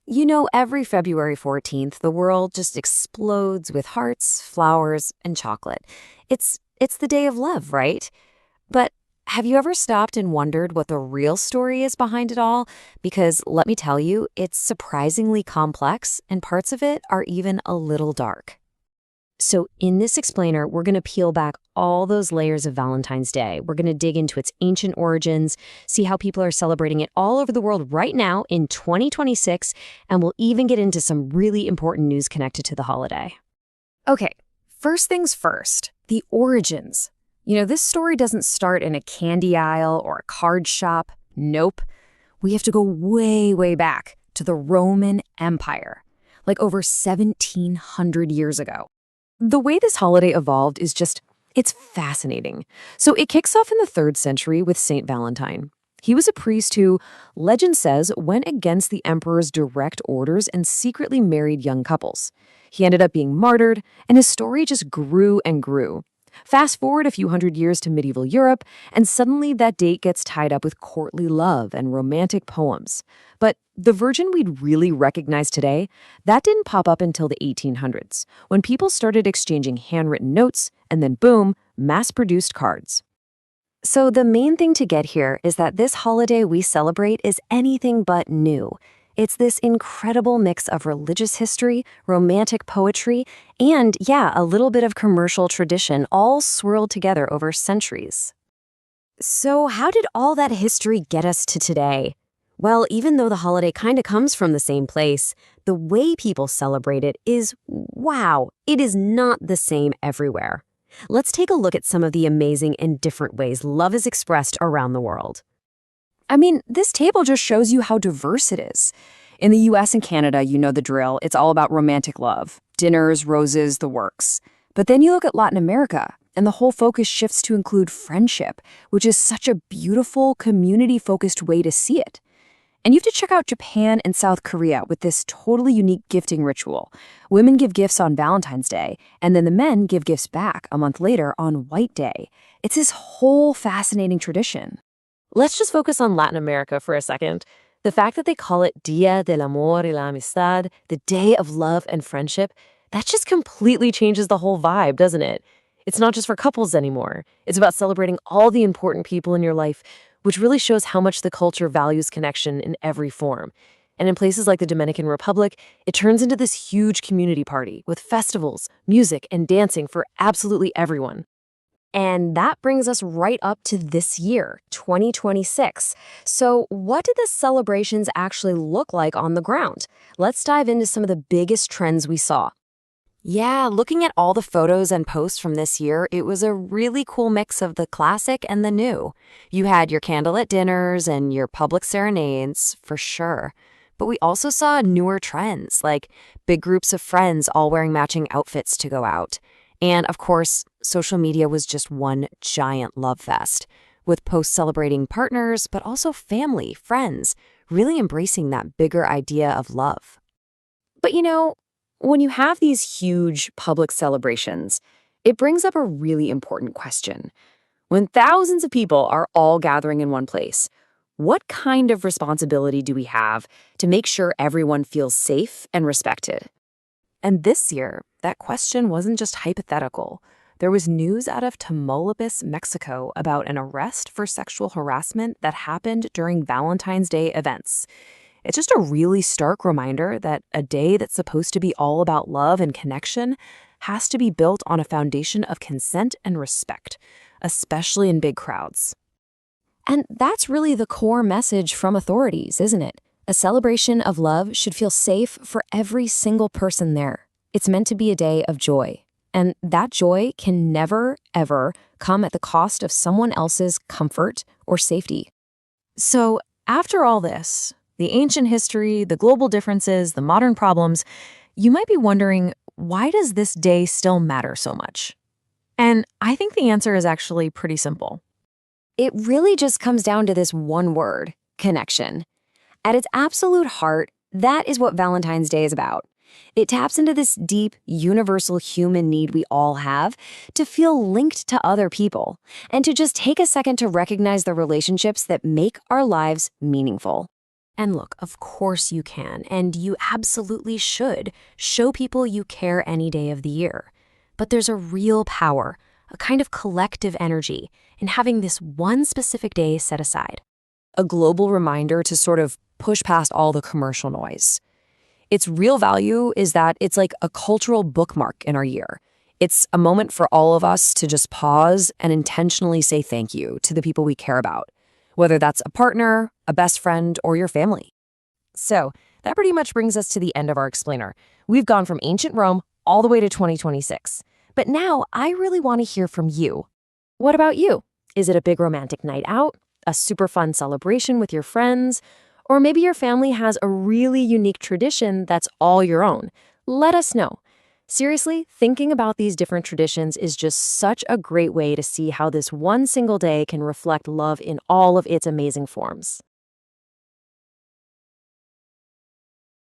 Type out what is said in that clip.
You know, every February 14th, the world just explodes with hearts, flowers, and chocolate. It's the day of love, right? But have you ever stopped and wondered what the real story is behind it all? Because let me tell you, it's surprisingly complex, and parts of it are even a little dark. So, in this explainer, we're going to peel back all those layers of Valentine's Day. We're going to dig into its ancient origins, see how people are celebrating it all over the world right now in 2026, and we'll even get into some really important news connected to the holiday. Okay, first things first, the origins. You know, this story doesn't start in a candy aisle or a card shop. Nope. We have to go way, way back to the Roman Empire, like over 1,700 years ago. The way this holiday evolved is it's fascinating. So it kicks off in the 3rd century with Saint Valentine. He was a priest who, legend says, went against the emperor's direct orders and secretly married young couples. He ended up being martyred, and his story just grew and grew. Fast forward a few hundred years to medieval Europe, and suddenly that date gets tied up with courtly love and romantic poems. But the Virgin we'd really recognize today, that didn't pop up until the 1800s, when people started exchanging handwritten notes, and then boom, mass-produced cards. So the main thing to get here is that this holiday we celebrate is anything but new. It's this incredible mix of religious history, romantic poetry, and, yeah, a little bit of commercial tradition all swirled together over centuries. So how did all that history get us to today? Well, even though the holiday kind of comes from the same place, the way people celebrate it is, wow, it is not the same everywhere. Let's take a look at some of the amazing and different ways love is expressed around the world. I mean, this table just shows you how diverse it is. In the US and Canada, you know the drill. It's all about romantic love. Dinners, roses, the works. But then you look at Latin America, and the whole focus shifts to include friendship, which is such a beautiful, community-focused way to see it. And you have to check out Japan and South Korea with this totally unique gifting ritual. Women give gifts on Valentine's Day, and then the men give gifts back a month later on White Day. It's this whole fascinating tradition. Let's just focus on Latin America for a second. The fact that they call it Día del Amor y la Amistad, the day of love and friendship, that just completely changes the whole vibe, doesn't it? It's not just for couples anymore. It's about celebrating all the important people in your life, which really shows how much the culture values connection in every form. And in places like the Dominican Republic, it turns into this huge community party with festivals, music, and dancing for absolutely everyone. And that brings us right up to this year, 2026. So what did the celebrations actually look like on the ground? Let's dive into some of the biggest trends we saw. Yeah, looking at all the photos and posts from this year, it was a really cool mix of the classic and the new. You had your candlelit dinners and your public serenades, for sure. But we also saw newer trends, like big groups of friends all wearing matching outfits to go out. And of course, social media was just one giant love fest, with posts celebrating partners, but also family, friends, really embracing that bigger idea of love. But you know, when you have these huge public celebrations, it brings up a really important question. When thousands of people are all gathering in one place, what kind of responsibility do we have to make sure everyone feels safe and respected? And this year, that question wasn't just hypothetical. There was news out of Tamaulipas, Mexico, about an arrest for sexual harassment that happened during Valentine's Day events. It's just a really stark reminder that a day that's supposed to be all about love and connection has to be built on a foundation of consent and respect, especially in big crowds. And that's really the core message from authorities, isn't it? A celebration of love should feel safe for every single person there. It's meant to be a day of joy. And that joy can never, ever come at the cost of someone else's comfort or safety. So after all this, the ancient history, the global differences, the modern problems, you might be wondering, why does this day still matter so much? And I think the answer is actually pretty simple. It really just comes down to this one word, connection. At its absolute heart, that is what Valentine's Day is about. It taps into this deep, universal human need we all have to feel linked to other people and to just take a second to recognize the relationships that make our lives meaningful. And look, of course you can, and you absolutely should show people you care any day of the year. But there's a real power, a kind of collective energy, in having this one specific day set aside. A global reminder to sort of push past all the commercial noise. Its real value is that it's like a cultural bookmark in our year. It's a moment for all of us to just pause and intentionally say thank you to the people we care about, whether that's a partner, a best friend, or your family. So that pretty much brings us to the end of our explainer. We've gone from ancient Rome all the way to 2026. But now I really want to hear from you. What about you? Is it a big romantic night out? A super fun celebration with your friends? Or maybe your family has a really unique tradition that's all your own? Let us know. Seriously, thinking about these different traditions is just such a great way to see how this one single day can reflect love in all of its amazing forms.